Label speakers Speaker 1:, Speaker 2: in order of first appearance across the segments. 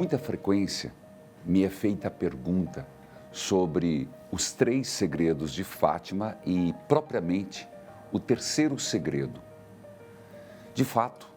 Speaker 1: muita frequência me é feita a pergunta sobre os 3 segredos de Fátima e, propriamente, o terceiro segredo. De fato,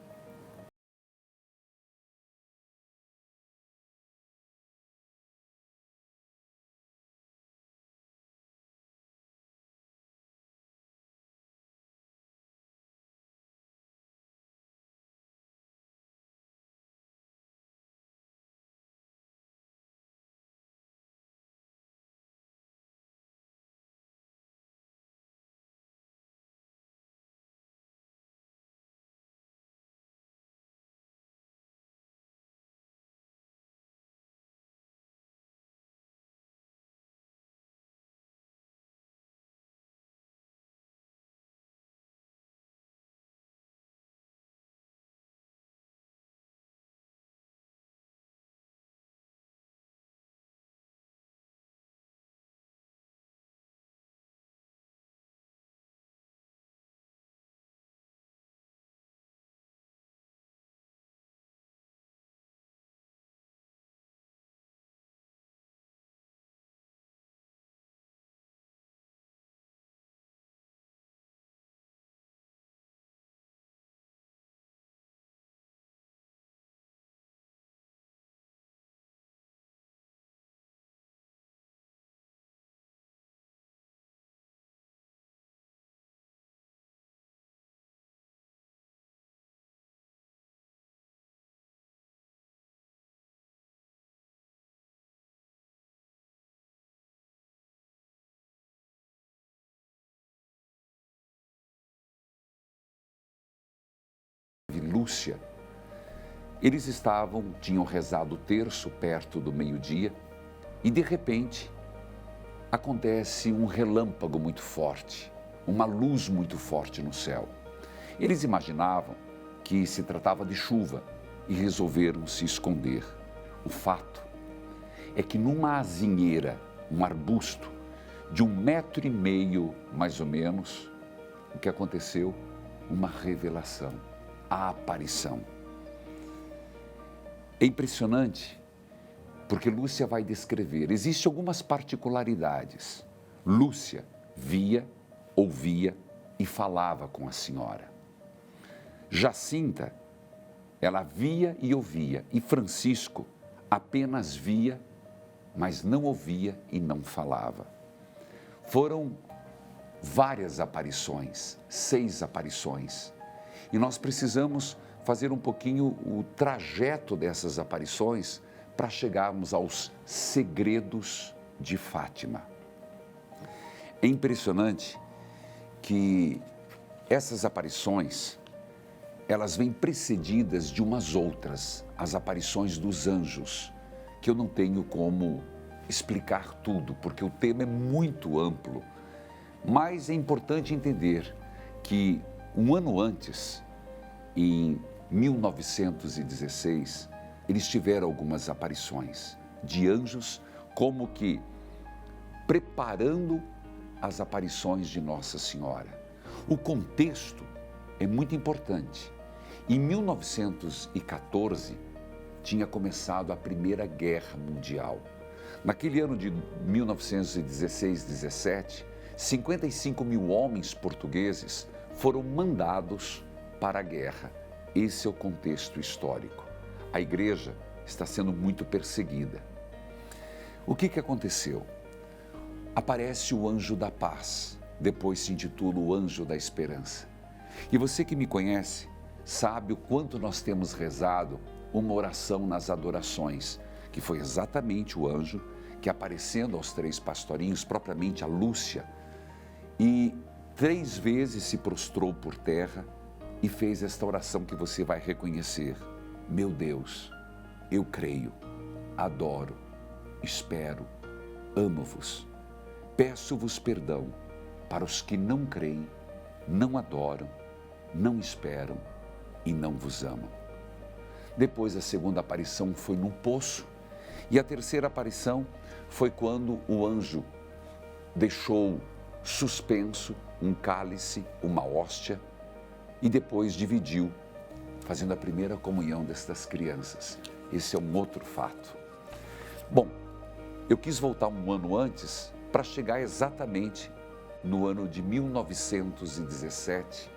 Speaker 1: Lúcia, eles tinham rezado o terço perto do meio-dia e, de repente, acontece um relâmpago muito forte, uma luz muito forte no céu. Eles imaginavam que se tratava de chuva e resolveram se esconder. O fato é que numa azinheira, um arbusto de 1,5 m, mais ou menos, o que aconteceu? Uma revelação, a aparição. É impressionante, porque Lúcia vai descrever. Existem algumas particularidades. Lúcia via, ouvia e falava com a senhora. Jacinta, ela via e ouvia. E Francisco apenas via, mas não ouvia e não falava. Foram várias aparições, 6 aparições. E nós precisamos fazer um pouquinho o trajeto dessas aparições para chegarmos aos segredos de Fátima. É impressionante que essas aparições, elas vêm precedidas de umas outras, as aparições dos anjos, que eu não tenho como explicar tudo, porque o tema é muito amplo. Mas é importante entender que um ano antes, em 1916, eles tiveram algumas aparições de anjos, como que preparando as aparições de Nossa Senhora. O contexto é muito importante. Em 1914, tinha começado a Primeira Guerra Mundial. Naquele ano de 1916-17, 55 mil homens portugueses foram mandados para a guerra. Esse é o contexto histórico. A igreja está sendo muito perseguida. O que aconteceu? Aparece o anjo da paz, depois se intitula o anjo da esperança. E você que me conhece, sabe o quanto nós temos rezado uma oração nas adorações, que foi exatamente o anjo que, aparecendo aos 3 pastorinhos, propriamente a Lúcia, e 3 vezes se prostrou por terra e fez esta oração que você vai reconhecer. Meu Deus, eu creio, adoro, espero, amo-vos. Peço-vos perdão para os que não creem, não adoram, não esperam e não vos amam. Depois, a segunda aparição foi num poço e a terceira aparição foi quando o anjo deixou suspenso um cálice, uma hóstia, e depois dividiu, fazendo a primeira comunhão destas crianças. esse é um outro fato. Bom, eu quis voltar um ano antes para chegar exatamente no ano de 1917,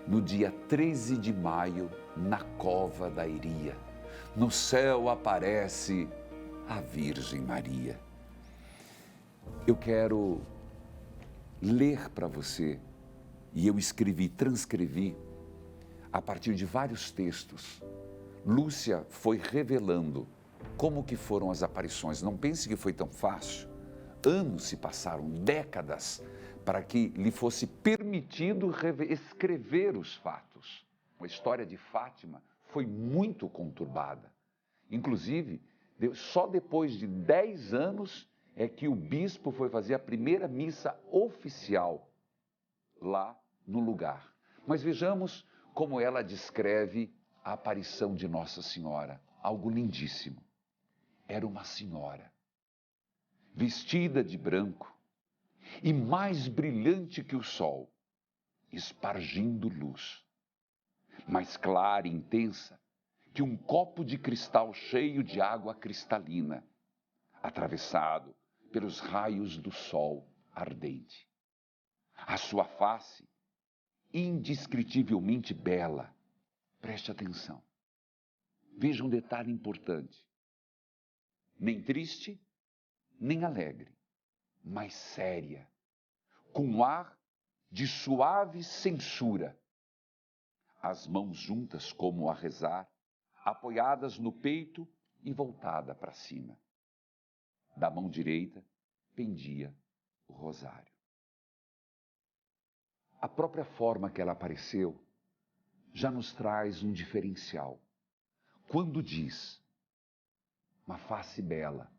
Speaker 1: no dia 13 de maio, na Cova da Iria. No céu aparece a Virgem Maria. Eu quero ler para você, e eu transcrevi, a partir de vários textos. Lúcia foi revelando como que foram as aparições. Não pense que foi tão fácil. Anos se passaram, décadas, para que lhe fosse permitido escrever os fatos. A história de Fátima foi muito conturbada. Inclusive, só depois de 10 anos é que o bispo foi fazer a primeira missa oficial lá no lugar. Mas vejamos como ela descreve a aparição de Nossa Senhora. Algo lindíssimo. Era uma senhora, vestida de branco e mais brilhante que o sol, espargindo luz, mais clara e intensa que um copo de cristal cheio de água cristalina, atravessado pelos raios do sol ardente. A sua face, indescritivelmente bela. Preste atenção. Veja um detalhe importante. Nem triste, nem alegre, mas séria, com um ar de suave censura. As mãos juntas como a rezar, apoiadas no peito e voltada para cima. Da mão direita pendia o rosário. A própria forma que ela apareceu já nos traz um diferencial. Quando diz, uma face bela,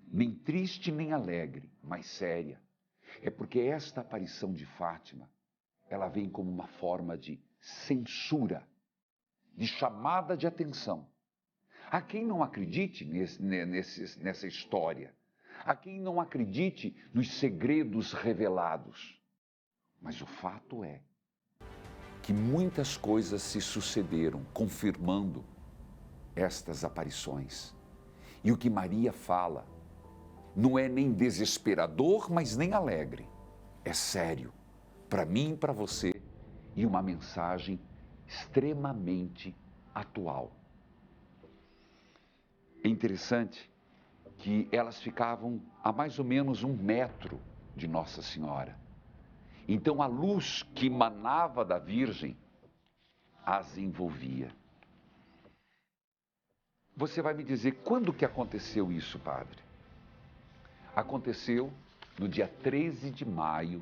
Speaker 1: nem triste nem alegre, mas séria, é porque esta aparição de Fátima, ela vem como uma forma de censura, de chamada de atenção. Há quem não acredite nessa história, há quem não acredite nos segredos revelados, mas o fato é que muitas coisas se sucederam, confirmando estas aparições. E o que Maria fala não é nem desesperador, mas nem alegre. É sério, para mim e para você, e uma mensagem extremamente atual. É interessante que elas ficavam a mais ou menos 1 metro de Nossa Senhora. Então a luz que emanava da Virgem as envolvia. Você vai me dizer, quando que aconteceu isso, padre? Aconteceu no dia 13 de maio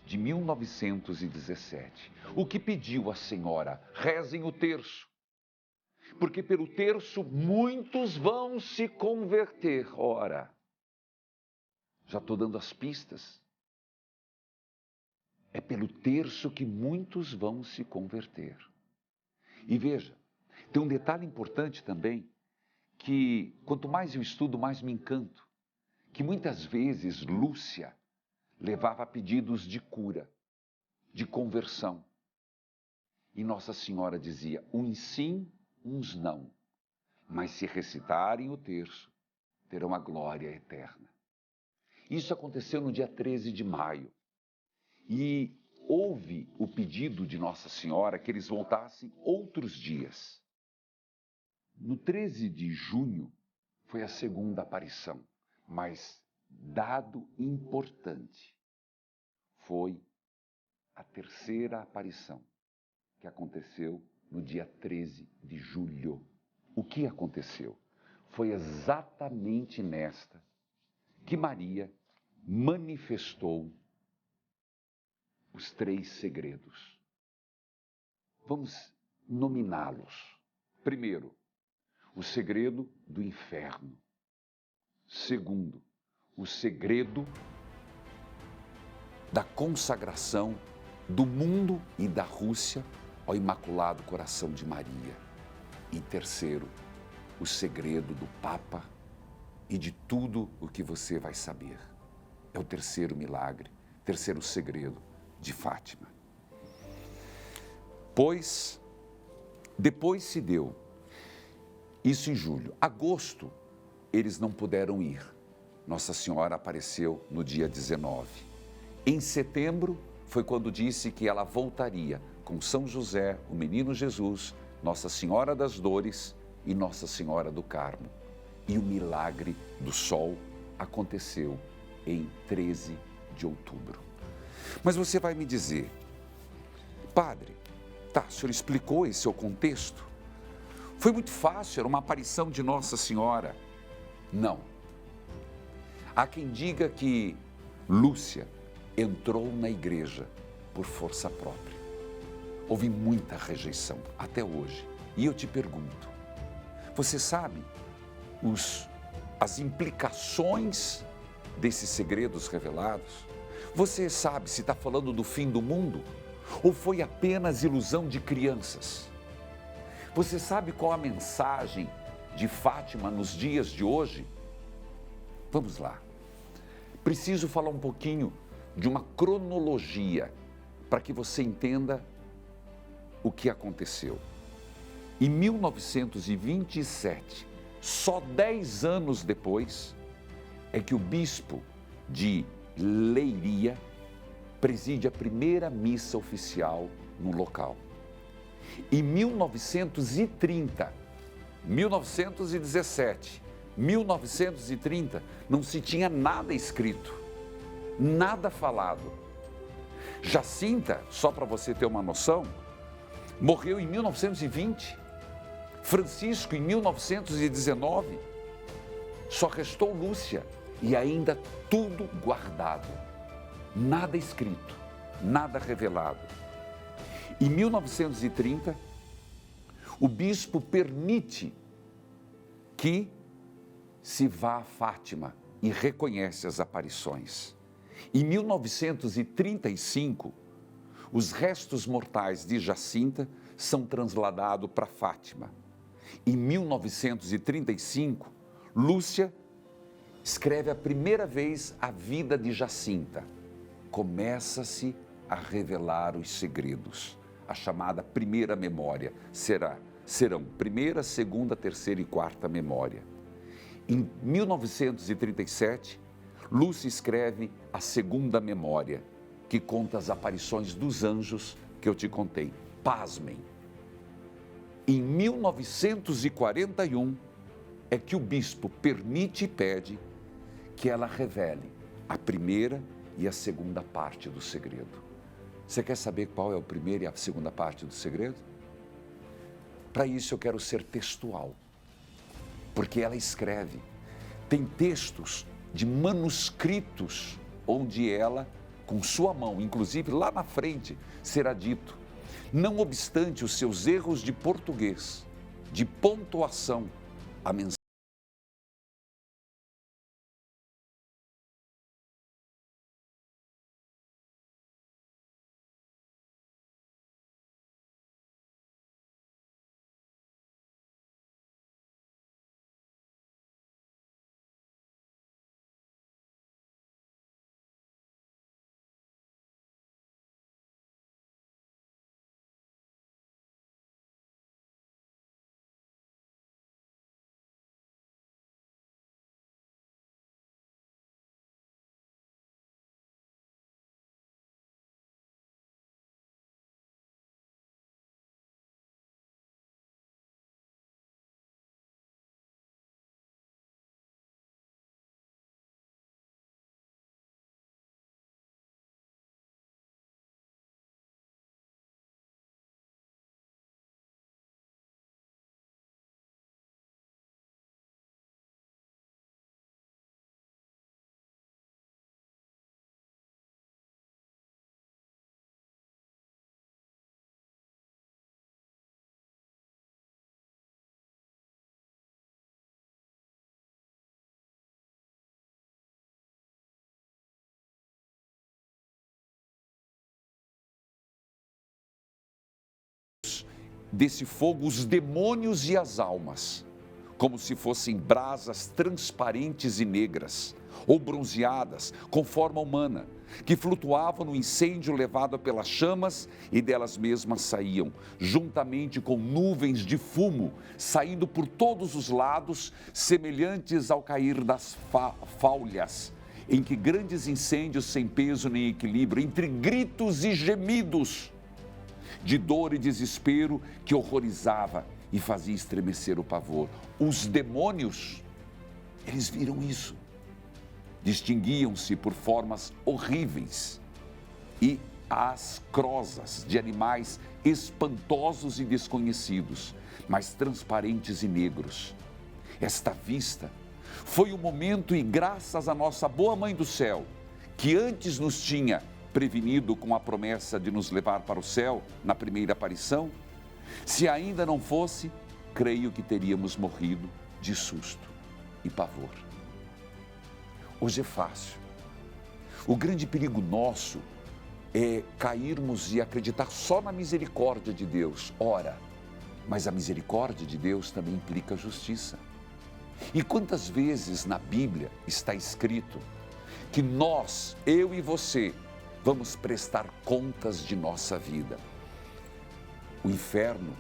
Speaker 1: de 1917. O que pediu a senhora? Rezem o terço. Porque pelo terço muitos vão se converter. Ora, já estou dando as pistas. É pelo terço que muitos vão se converter. E veja, tem um detalhe importante também, que quanto mais eu estudo, mais me encanto. Que muitas vezes Lúcia levava pedidos de cura, de conversão. E Nossa Senhora dizia, uns sim, uns não. Mas se recitarem o terço, terão a glória eterna. Isso aconteceu no dia 13 de maio. E houve o pedido de Nossa Senhora que eles voltassem outros dias. No 13 de junho foi a segunda aparição, mas dado importante foi a terceira aparição, que aconteceu no dia 13 de julho. O que aconteceu? Foi exatamente nesta que Maria manifestou os 3 segredos. Vamos nominá-los. Primeiro, o segredo do inferno. Segundo, o segredo da consagração do mundo e da Rússia ao Imaculado Coração de Maria. E terceiro, o segredo do Papa e de tudo o que você vai saber. É o terceiro milagre, terceiro segredo de Fátima. Pois, depois se deu. Isso em julho. Agosto, eles não puderam ir. Nossa Senhora apareceu no dia 19. Em setembro, foi quando disse que ela voltaria com São José, o Menino Jesus, Nossa Senhora das Dores e Nossa Senhora do Carmo. E o milagre do sol aconteceu em 13 de outubro. Mas você vai me dizer, padre, tá, o senhor explicou esse é o contexto? Foi muito fácil, era uma aparição de Nossa Senhora. Não. Há quem diga que Lúcia entrou na igreja por força própria. Houve muita rejeição até hoje. E eu te pergunto, você sabe as implicações desses segredos revelados? Você sabe se está falando do fim do mundo ou foi apenas ilusão de crianças? Você sabe qual a mensagem de Fátima nos dias de hoje? Vamos lá. Preciso falar um pouquinho de uma cronologia para que você entenda o que aconteceu. Em 1927, só 10 anos depois, é que o bispo de Leiria preside a primeira missa oficial no local. Em 1930, 1917, 1930, não se tinha nada escrito, nada falado. Jacinta, só para você ter uma noção, morreu em 1920, Francisco em 1919, só restou Lúcia e ainda tudo guardado, nada escrito, nada revelado. Em 1930, o bispo permite que se vá a Fátima e reconhece as aparições. Em 1935, os restos mortais de Jacinta são transladados para Fátima. Em 1935, Lúcia escreve a primeira vez a vida de Jacinta. Começa-se a revelar os segredos. A chamada primeira memória serão primeira, segunda, terceira e quarta memória. Em 1937, Lúcia escreve a segunda memória, que conta as aparições dos anjos que eu te contei. Pasmem. Em 1941, é que o bispo permite e pede que ela revele a primeira e a segunda parte do segredo. Você quer saber qual é a primeira e a segunda parte do segredo? Para isso eu quero ser textual, porque ela escreve. Tem textos de manuscritos onde ela, com sua mão, inclusive lá na frente, será dito: não obstante os seus erros de português, de pontuação, a mensagem desse fogo, os demônios e as almas. como se fossem brasas transparentes e negras, ou bronzeadas, com forma humana, que flutuavam no incêndio levado pelas chamas e delas mesmas saíam, juntamente com nuvens de fumo, saindo por todos os lados, semelhantes ao cair das faulhas, em que grandes incêndios sem peso nem equilíbrio, entre gritos e gemidos, de dor e desespero que horrorizava e fazia estremecer o pavor. Os demônios, eles viram isso. Distinguiam-se por formas horríveis e ascrosas de animais espantosos e desconhecidos, mas transparentes e negros. Esta vista foi o momento, e graças à nossa boa Mãe do Céu, que antes nos tinha prevenido com a promessa de nos levar para o céu na primeira aparição, se ainda não fosse, creio que teríamos morrido de susto e pavor. Hoje é fácil. O grande perigo nosso é cairmos e acreditar só na misericórdia de Deus. Ora, mas a misericórdia de Deus também implica justiça. E quantas vezes na Bíblia está escrito que nós, eu e você, vamos prestar contas de nossa vida? O inferno,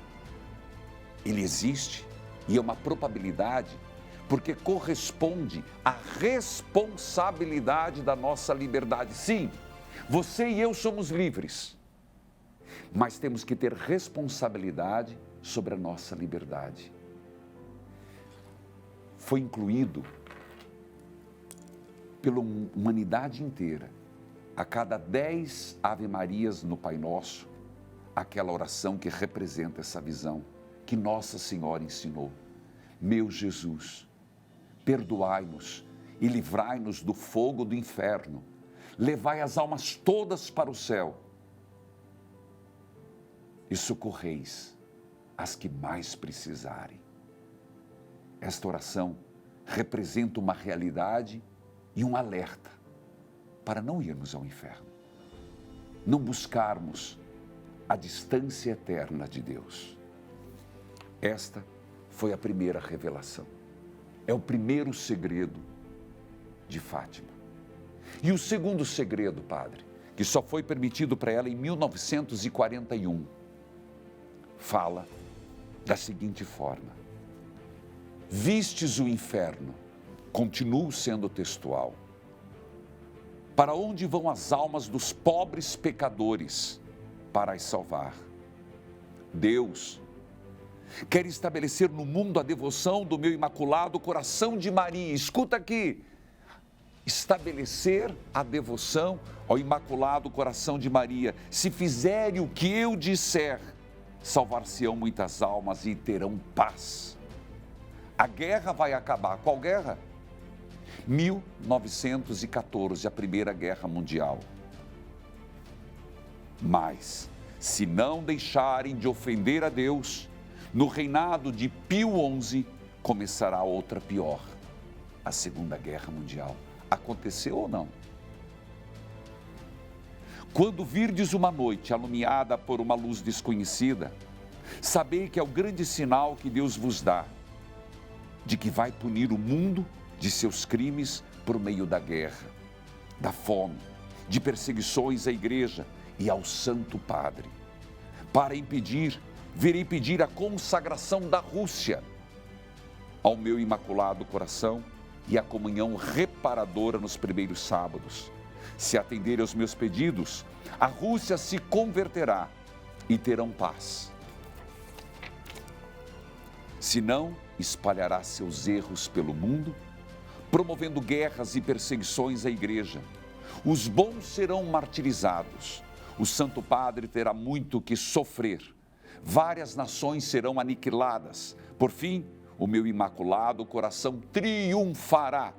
Speaker 1: ele existe e é uma probabilidade, porque corresponde à responsabilidade da nossa liberdade. Sim, você e eu somos livres, mas temos que ter responsabilidade sobre a nossa liberdade. Foi incluído pela humanidade inteira, a cada 10 Ave-Marias no Pai Nosso, aquela oração que representa essa visão que Nossa Senhora ensinou. Meu Jesus, perdoai-nos e livrai-nos do fogo do inferno. Levai as almas todas para o céu e socorreis as que mais precisarem. Esta oração representa uma realidade e um alerta para não irmos ao inferno, não buscarmos a distância eterna de Deus. Esta foi a primeira revelação. É o primeiro segredo de Fátima. E o segundo segredo, Padre, que só foi permitido para ela em 1941, fala da seguinte forma: vistes o inferno, continuo sendo textual, para onde vão as almas dos pobres pecadores para as salvar? Deus quer estabelecer no mundo a devoção do meu imaculado coração de Maria. Escuta aqui, estabelecer a devoção ao imaculado coração de Maria. Se fizerem o que eu disser, salvar-se-ão muitas almas e terão paz. A guerra vai acabar. Qual guerra? 1914, a Primeira Guerra Mundial. Mas, se não deixarem de ofender a Deus, no reinado de Pio XI, começará outra pior, a Segunda Guerra Mundial. Aconteceu ou não? Quando virdes uma noite alumiada por uma luz desconhecida, sabei que é o grande sinal que Deus vos dá, de que vai punir o mundo de seus crimes por meio da guerra, da fome, de perseguições à Igreja e ao Santo Padre. Para impedir, virei pedir a consagração da Rússia ao meu imaculado coração e a comunhão reparadora nos primeiros sábados. Se atenderem aos meus pedidos, a Rússia se converterá e terão paz. Se não, espalhará seus erros pelo mundo, promovendo guerras e perseguições à Igreja. Os bons serão martirizados. O Santo Padre terá muito que sofrer. Várias nações serão aniquiladas. Por fim, o meu imaculado coração triunfará.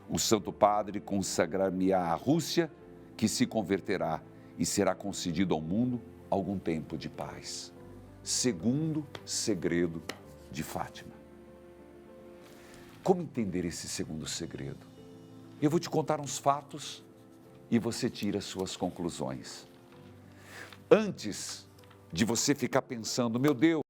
Speaker 1: O Santo Padre consagrar-me-á à Rússia, que se converterá e será concedido ao mundo algum tempo de paz. Segundo segredo de Fátima. Como entender esse segundo segredo? Eu vou te contar uns fatos e você tira suas conclusões. Antes de você ficar pensando, meu Deus,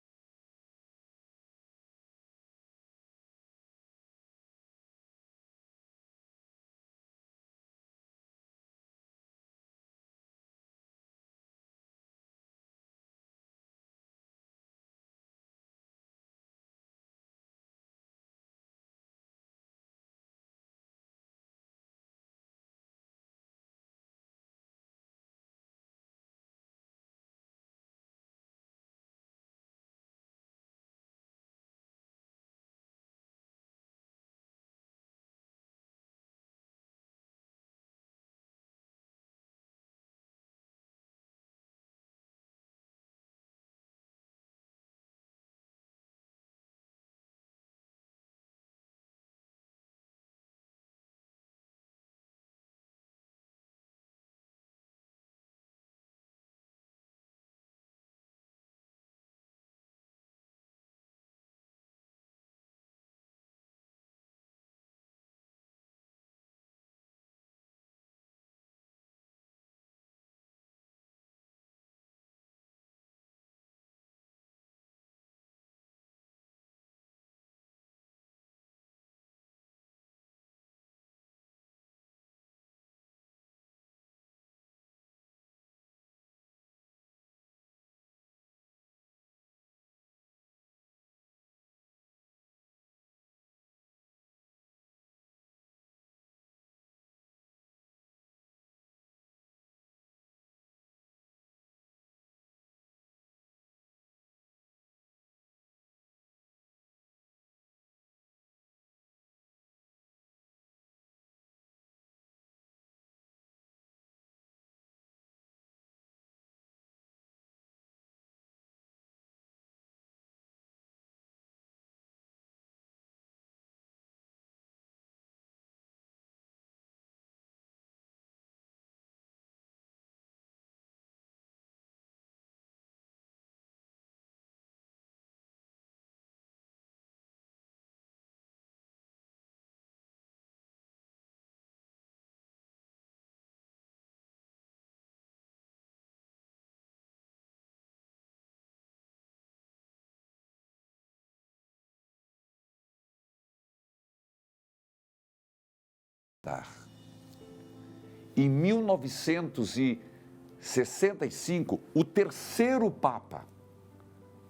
Speaker 1: Em 1965, o terceiro Papa,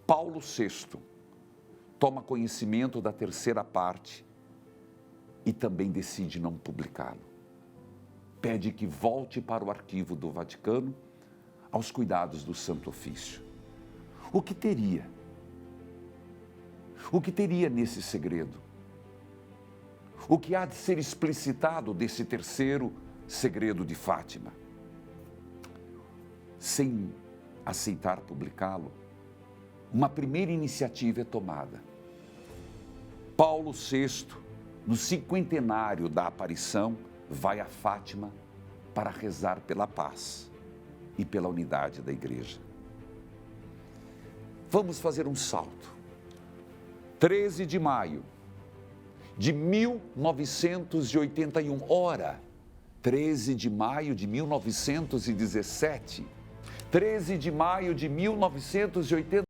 Speaker 1: Paulo VI, toma conhecimento da terceira parte e também decide não publicá-lo. Pede que volte para o arquivo do Vaticano aos cuidados do Santo Ofício. O que teria? O que teria nesse segredo? O que há de ser explicitado desse terceiro segredo de Fátima? Sem aceitar publicá-lo, uma primeira iniciativa é tomada. Paulo VI, no cinquentenário da aparição, vai a Fátima para rezar pela paz e pela unidade da Igreja. Vamos fazer um salto. 13 de maio de 1981, ora, 13 de maio de 1917, 13 de maio de 1980.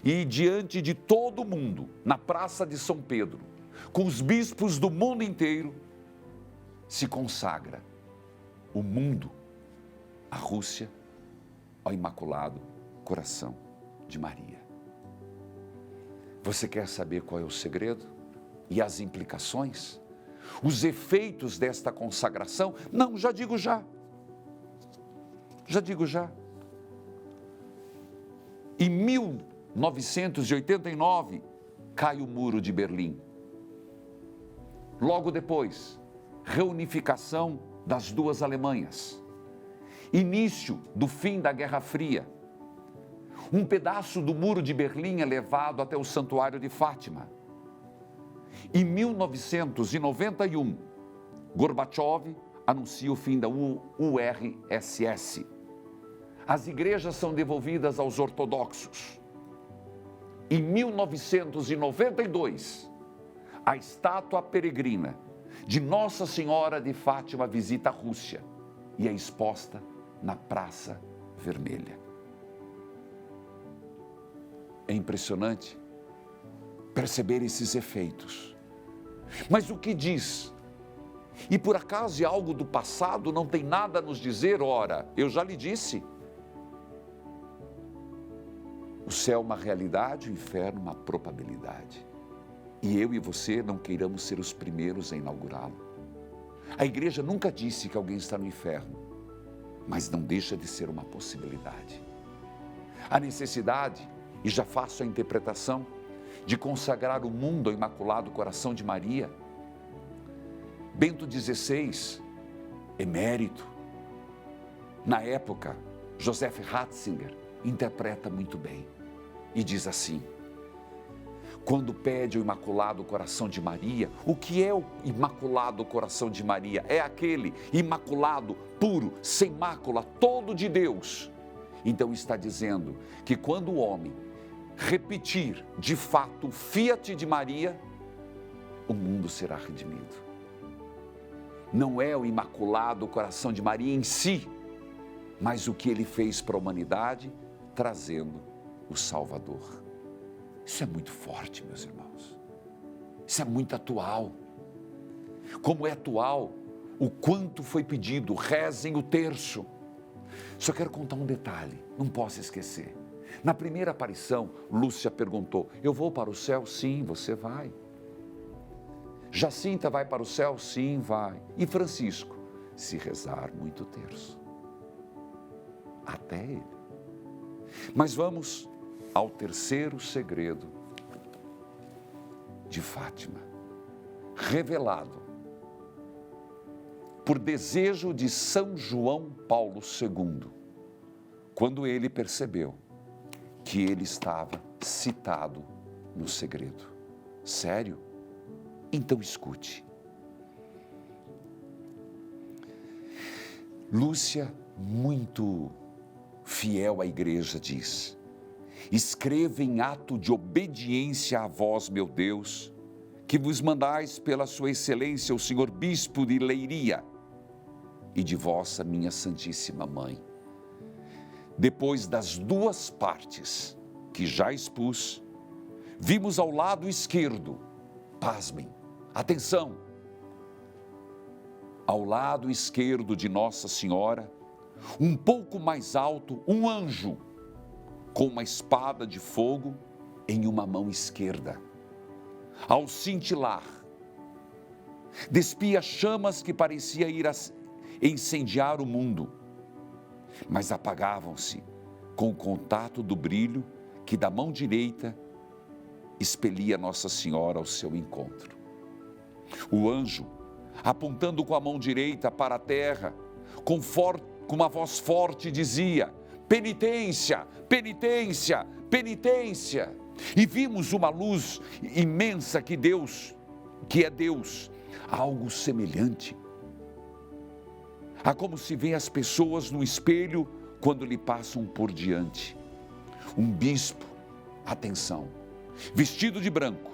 Speaker 1: E diante de todo mundo, na Praça de São Pedro, com os bispos do mundo inteiro, se consagra o mundo, a Rússia, ao Imaculado Coração de Maria. Você quer saber qual é o segredo e as implicações? Os efeitos desta consagração? Não, já digo já. Já digo já. Em 1989, cai o Muro de Berlim. Logo depois, reunificação das duas Alemanhas. Início do fim da Guerra Fria. Um pedaço do Muro de Berlim é levado até o Santuário de Fátima. Em 1991, Gorbachev anuncia o fim da URSS. As igrejas são devolvidas aos ortodoxos. Em 1992, a estátua peregrina de Nossa Senhora de Fátima visita a Rússia e é exposta na Praça Vermelha. É impressionante perceber esses efeitos. Mas o que diz? E por acaso é algo do passado, não tem nada a nos dizer? Ora, eu já lhe disse. O céu é uma realidade, o inferno uma probabilidade. E eu e você não queiramos ser os primeiros a inaugurá-lo. A igreja nunca disse que alguém está no inferno, mas não deixa de ser uma possibilidade. A necessidade, e já faço a interpretação, de consagrar o mundo ao Imaculado Coração de Maria. Bento XVI, emérito. Na época, Joseph Ratzinger interpreta muito bem e diz assim: quando pede o Imaculado Coração de Maria, o que é o Imaculado Coração de Maria? É aquele imaculado, puro, sem mácula, todo de Deus. Então está dizendo que quando o homem repetir de fato o fiat de Maria, o mundo será redimido. Não é o Imaculado Coração de Maria em si, mas o que ele fez para a humanidade, trazendo o Salvador. Isso é muito forte, meus irmãos. Isso é muito atual. Como é atual o quanto foi pedido, rezem o terço. Só quero contar um detalhe, não posso esquecer. Na primeira aparição, Lúcia perguntou, eu vou para o céu? Sim, você vai. Jacinta vai para o céu? Sim, vai. E Francisco? Se rezar muito terço. Até ele. Mas vamos ao terceiro segredo de Fátima, revelado por desejo de São João Paulo II, quando ele percebeu que ele estava citado no segredo. Sério? Então escute. Lúcia, muito fiel à igreja, diz, escreva em ato de obediência a vós, meu Deus, que vos mandais pela sua excelência o senhor bispo de Leiria e de vossa minha santíssima mãe. Depois das duas partes que já expus, vimos ao lado esquerdo, pasmem, atenção, ao lado esquerdo de Nossa Senhora, um pouco mais alto, um anjo com uma espada de fogo em uma mão esquerda. Ao cintilar, despia chamas que parecia ir a incendiar o mundo, mas apagavam-se com o contato do brilho que da mão direita expelia Nossa Senhora ao seu encontro. O anjo, apontando com a mão direita para a terra, com uma voz forte dizia, penitência, penitência, penitência. E vimos uma luz imensa que é Deus, algo semelhante a como se vê as pessoas no espelho quando lhe passam por diante. Um bispo, atenção, vestido de branco.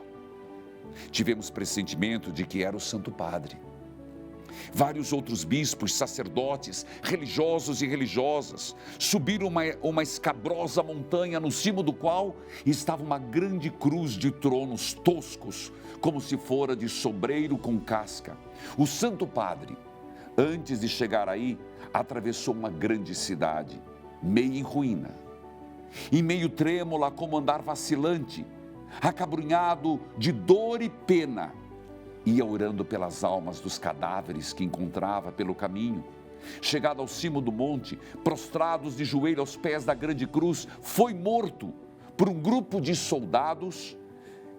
Speaker 1: Tivemos pressentimento de que era o Santo Padre. Vários outros bispos, sacerdotes, religiosos e religiosas subiram uma escabrosa montanha no cimo do qual estava uma grande cruz de tronos toscos, como se fora de sobreiro com casca. O Santo Padre, antes de chegar aí, atravessou uma grande cidade, meio em ruína, e meio trêmula como andar vacilante, acabrunhado de dor e pena, ia orando pelas almas dos cadáveres que encontrava pelo caminho. Chegado ao cimo do monte, prostrados de joelho aos pés da grande cruz, foi morto por um grupo de soldados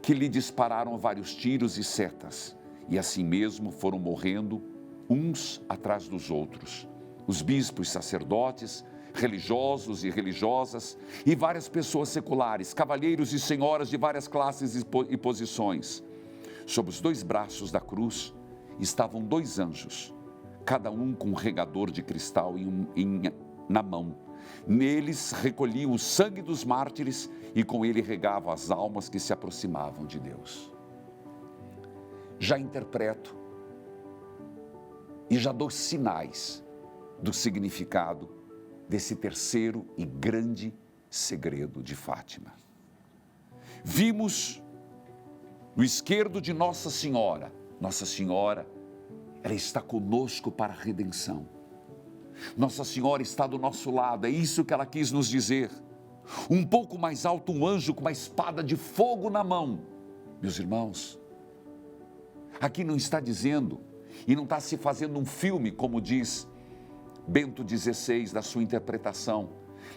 Speaker 1: que lhe dispararam vários tiros e setas, e assim mesmo foram morrendo uns atrás dos outros. Os bispos, sacerdotes, religiosos e religiosas e várias pessoas seculares, cavalheiros e senhoras de várias classes e posições. Sob os dois braços da cruz estavam dois anjos, cada um com um regador de cristal na mão. Neles recolhiam o sangue dos mártires e com ele regavam as almas que se aproximavam de Deus. Já interpreto e já dou sinais do significado desse terceiro e grande segredo de Fátima. Vimos no esquerdo de Nossa Senhora, ela está conosco para a redenção. Nossa Senhora está do nosso lado, é isso que ela quis nos dizer. Um pouco mais alto, um anjo com uma espada de fogo na mão. Meus irmãos, aqui não está dizendo, e não está se fazendo um filme, como diz Bento XVI, da sua interpretação.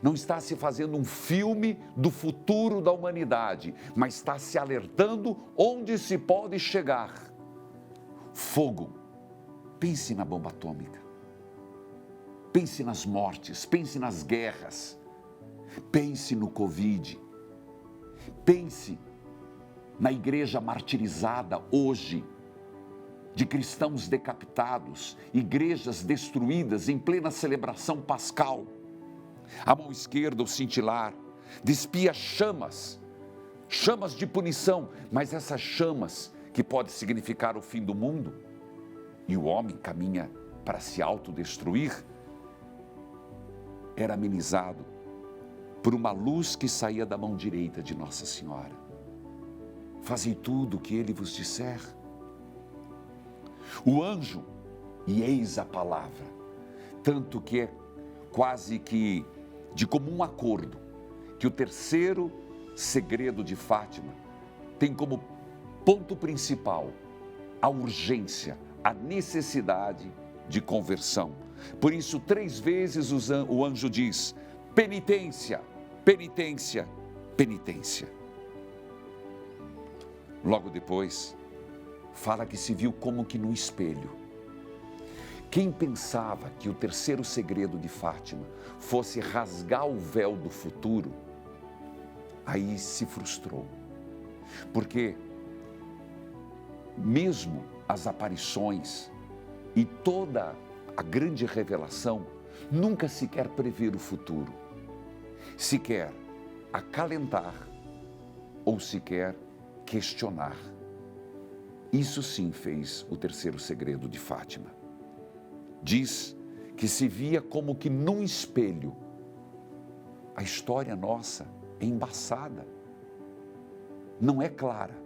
Speaker 1: Não está se fazendo um filme do futuro da humanidade, mas está se alertando onde se pode chegar. Fogo. Pense na bomba atômica. Pense nas mortes, pense nas guerras. Pense no Covid. Pense na igreja martirizada hoje, de cristãos decapitados, igrejas destruídas em plena celebração pascal. A mão esquerda, o cintilar, despia chamas de punição, mas essas chamas que podem significar o fim do mundo, e o homem caminha para se autodestruir, era amenizado por uma luz que saía da mão direita de Nossa Senhora. Fazei tudo o que ele vos disser. O anjo, e eis a palavra, tanto que é quase que de comum acordo, que o terceiro segredo de Fátima tem como ponto principal a urgência, a necessidade de conversão. Por isso, 3 vezes o anjo diz: penitência, penitência, penitência. Logo depois, fala que se viu como que no espelho. Quem pensava que o terceiro segredo de Fátima fosse rasgar o véu do futuro, aí se frustrou. Porque mesmo as aparições e toda a grande revelação nunca se quer prever o futuro, se quer acalentar ou se quer questionar. Isso sim fez o terceiro segredo de Fátima. Diz que se via como que num espelho. A história nossa é embaçada, não é clara.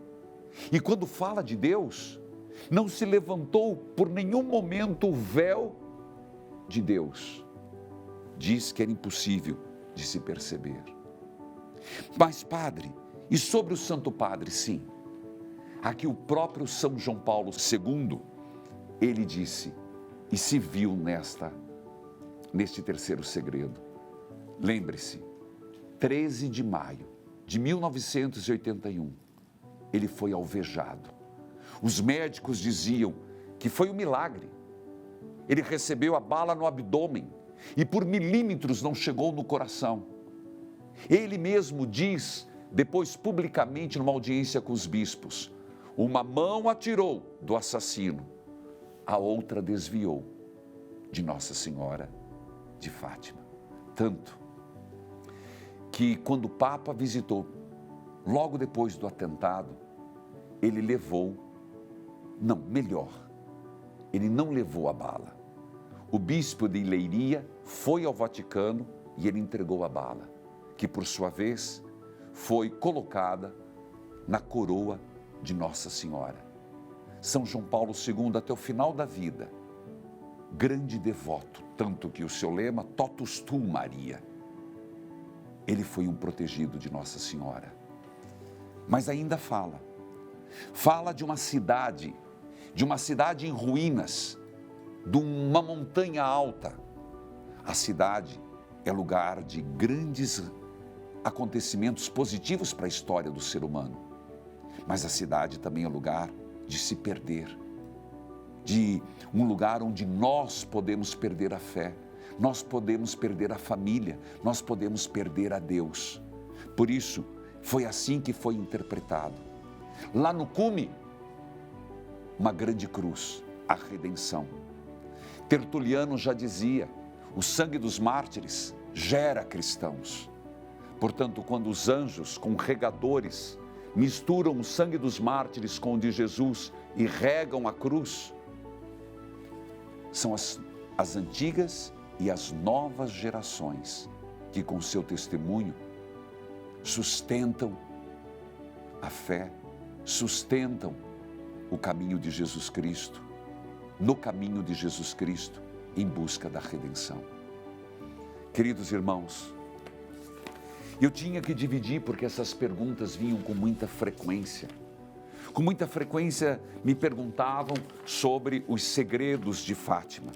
Speaker 1: E quando fala de Deus, não se levantou por nenhum momento o véu de Deus. Diz que era impossível de se perceber. Mas, padre, e sobre o Santo Padre, sim. Aqui o próprio São João Paulo II, ele disse, e se viu neste terceiro segredo. Lembre-se, 13 de maio de 1981, ele foi alvejado. Os médicos diziam que foi um milagre. Ele recebeu a bala no abdômen e por milímetros não chegou no coração. Ele mesmo diz, depois publicamente numa audiência com os bispos, uma mão atirou do assassino, a outra desviou de Nossa Senhora de Fátima. Tanto que quando o Papa visitou, logo depois do atentado, ele ele não levou a bala. O bispo de Leiria foi ao Vaticano e ele entregou a bala, que por sua vez foi colocada na coroa de Nossa Senhora. São João Paulo II, até o final da vida, grande devoto, tanto que o seu lema, totus tu, Maria. Ele foi um protegido de Nossa Senhora. Mas ainda fala de uma cidade em ruínas, de uma montanha alta. A cidade é lugar de grandes acontecimentos positivos para a história do ser humano. Mas a cidade também é lugar de se perder, de um lugar onde nós podemos perder a fé, nós podemos perder a família, nós podemos perder a Deus. Por isso, foi assim que foi interpretado. Lá no cume, uma grande cruz, a redenção. Tertuliano já dizia, o sangue dos mártires gera cristãos. Portanto, quando os anjos com regadores misturam o sangue dos mártires com o de Jesus e regam a cruz, são as antigas e as novas gerações que com seu testemunho sustentam a fé, sustentam o caminho de Jesus Cristo, no caminho de Jesus Cristo, em busca da redenção. Queridos irmãos, eu tinha que dividir porque essas perguntas vinham com muita frequência. Com muita frequência me perguntavam sobre os segredos de Fátima.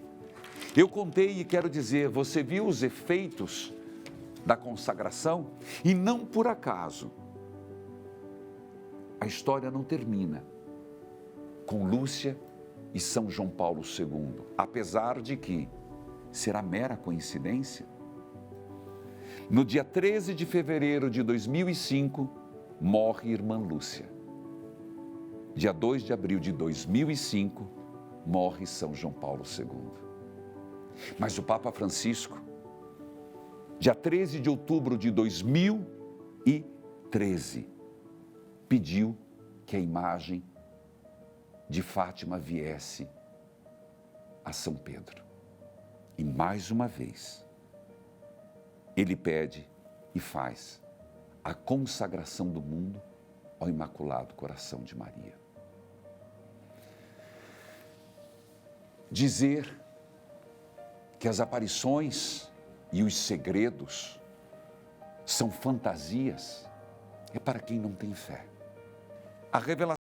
Speaker 1: Eu contei e quero dizer, você viu os efeitos da consagração? E não por acaso, a história não termina com Lúcia e São João Paulo II, apesar de que será mera coincidência. No dia 13 de fevereiro de 2005, morre irmã Lúcia. Dia 2 de abril de 2005, morre São João Paulo II. Mas o Papa Francisco, dia 13 de outubro de 2013, pediu que a imagem de Fátima viesse a São Pedro. E mais uma vez, ele pede e faz a consagração do mundo ao Imaculado Coração de Maria. Dizer que as aparições e os segredos são fantasias é para quem não tem fé. A revelação